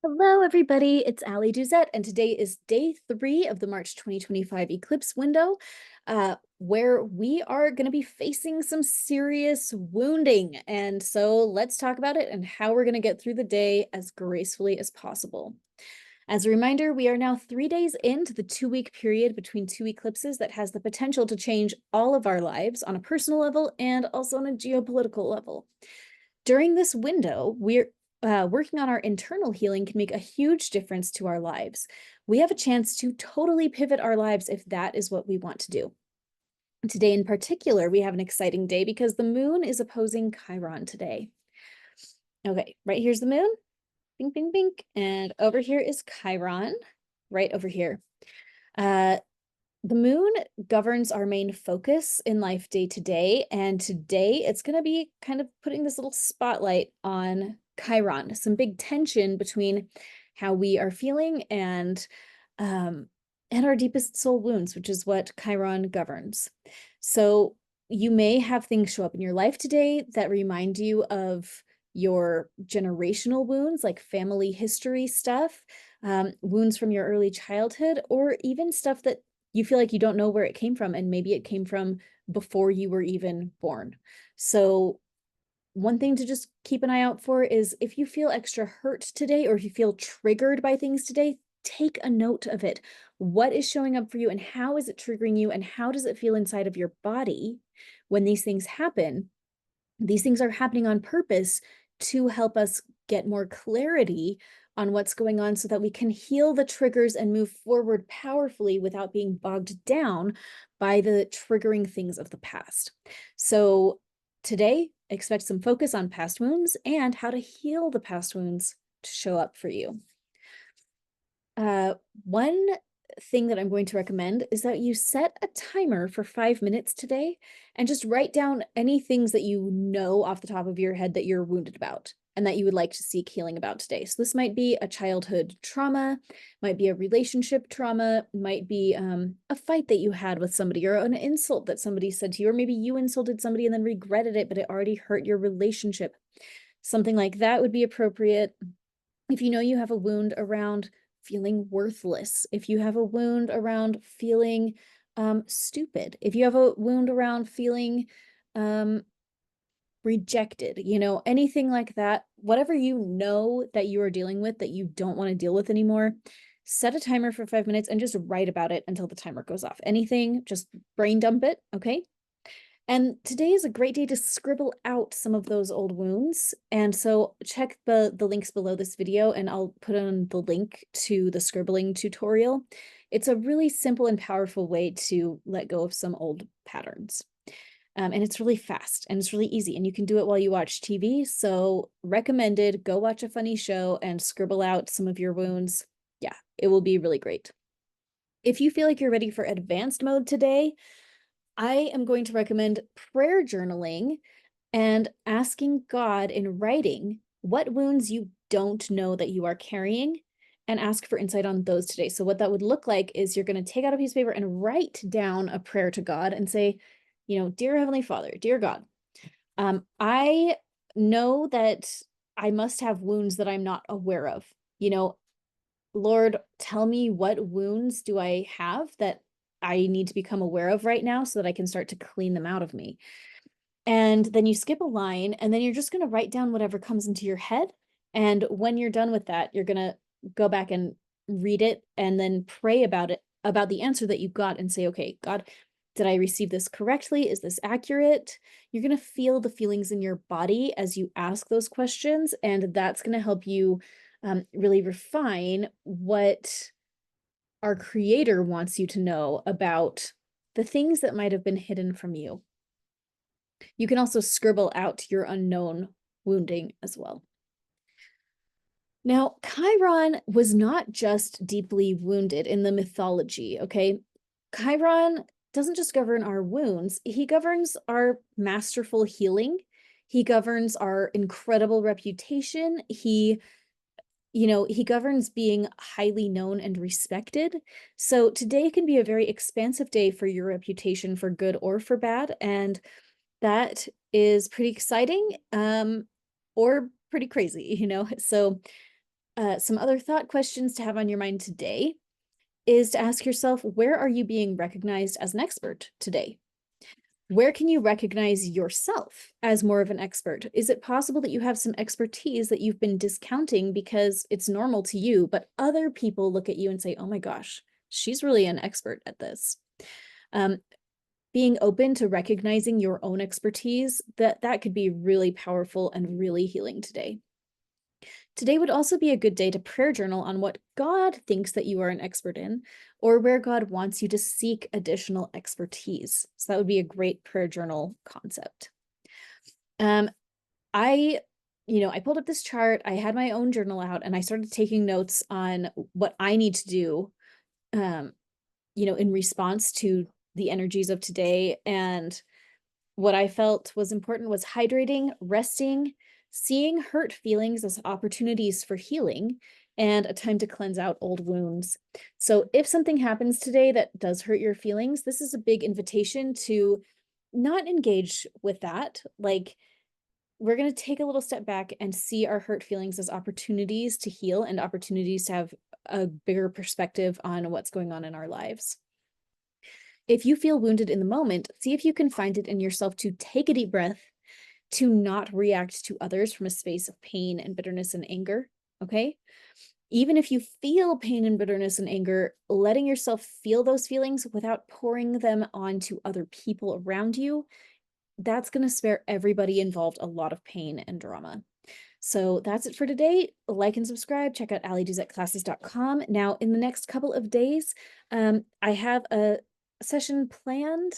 Hello, everybody. It's Ali Duzette, and today is day 3 of the March 2025 eclipse window, where we are going to be facing some serious wounding. And so let's talk about it and how we're going to get through the day as gracefully as possible. As a reminder, we are now 3 days into the 2-week period between two eclipses that has the potential to change all of our lives on a personal level and also on a geopolitical level. During this window, we're working on our internal healing can make a huge difference to our lives. We have a chance to totally pivot our lives if that is what we want to do. Today in particular, we have an exciting day because the moon is opposing Chiron today. Okay, right here's the moon, bink, bink, bink, and over here is Chiron, right over here. The moon governs our main focus in life day to day, and today it's going to be kind of putting this little spotlight on Chiron, some big tension between how we are feeling and our deepest soul wounds, which is what Chiron governs. So you may have things show up in your life today that remind you of your generational wounds, like family history stuff, wounds from your early childhood, or even stuff that you feel like you don't know where it came from, and maybe it came from before you were even born. So one thing to just keep an eye out for is if you feel extra hurt today, or if you feel triggered by things today, take a note of it. What is showing up for you, and how is it triggering you, and how does it feel inside of your body when these things happen? These things are happening on purpose to help us get more clarity on what's going on so that we can heal the triggers and move forward powerfully without being bogged down by the triggering things of the past. So today, expect some focus on past wounds and how to heal the past wounds to show up for you. One thing that I'm going to recommend is that you set a timer for 5 minutes today and just write down any things that you know off the top of your head that you're wounded about and that you would like to seek healing about today. So this might be a childhood trauma, might be a relationship trauma, might be a fight that you had with somebody, or an insult that somebody said to you, or maybe you insulted somebody and then regretted it, but it already hurt your relationship. Something like that would be appropriate. If you know you have a wound around feeling worthless, if you have a wound around feeling stupid, if you have a wound around feeling rejected, anything like that, whatever you know that you are dealing with that you don't want to deal with anymore, set a timer for 5 minutes and just write about it until the timer goes off. Anything, just brain dump it, okay? And today is a great day to scribble out some of those old wounds. And so check the links below this video, and I'll put on the link to the scribbling tutorial. It's a really simple and powerful way to let go of some old patterns. And it's really fast and it's really easy, and you can do it while you watch TV. So recommended, go watch a funny show and scribble out some of your wounds. Yeah, it will be really great. If you feel like you're ready for advanced mode today, I am going to recommend prayer journaling and asking God in writing what wounds you don't know that you are carrying, and ask for insight on those today. So what that would look like is you're going to take out a piece of paper and write down a prayer to God and say, Dear Heavenly Father, dear God, I know that I must have wounds that I'm not aware of. Lord, tell me, what wounds do I have that I need to become aware of right now so that I can start to clean them out of me? And then you skip a line, and then you're just going to write down whatever comes into your head. And when you're done with that, you're going to go back and read it and then pray about it, about the answer that you got, and say, okay, God, did I receive this correctly? Is this accurate? You're going to feel the feelings in your body as you ask those questions, and that's going to help you really refine what our Creator wants you to know about the things that might have been hidden from you. You can also scribble out your unknown wounding as well. Now, Chiron was not just deeply wounded in the mythology, okay? Chiron doesn't just govern our wounds, he governs our masterful healing. He governs our incredible reputation. He governs being highly known and respected. So today can be a very expansive day for your reputation, for good or for bad. And that is pretty exciting, or pretty crazy, So Some other thought questions to have on your mind today is to ask yourself, where are you being recognized as an expert today? Where can you recognize yourself as more of an expert? Is it possible that you have some expertise that you've been discounting because it's normal to you, but other people look at you and say, oh my gosh, she's really an expert at this. Um, Being open to recognizing your own expertise, that could be really powerful and really healing today. Today would also be a good day to prayer journal on what God thinks that you are an expert in, or where God wants you to seek additional expertise. So that would be a great prayer journal concept. Um, I, I pulled up this chart, I had my own journal out, and I started taking notes on what I need to do, in response to the energies of today. And what I felt was important was hydrating, resting, seeing hurt feelings as opportunities for healing, and a time to cleanse out old wounds. So if something happens today that does hurt your feelings, this is a big invitation to not engage with that. Like, we're going to take a little step back and see our hurt feelings as opportunities to heal and opportunities to have a bigger perspective on what's going on in our lives. If you feel wounded in the moment, see if you can find it in yourself to take a deep breath, to not react to others from a space of pain and bitterness and anger. Okay. Even if you feel pain and bitterness and anger, letting yourself feel those feelings without pouring them onto other people around you, that's going to spare everybody involved a lot of pain and drama. So that's it for today. Like and subscribe. Check out allyduzetclasses.com. Now, in the next couple of days, I have a session planned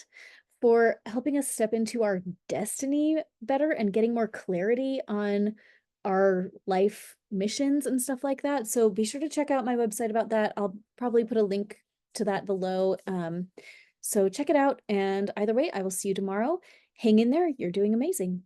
for helping us step into our destiny better and getting more clarity on our life missions and stuff like that. So be sure to check out my website about that. I'll probably put a link to that below. So check it out. And either way, I will see you tomorrow. Hang in there. You're doing amazing.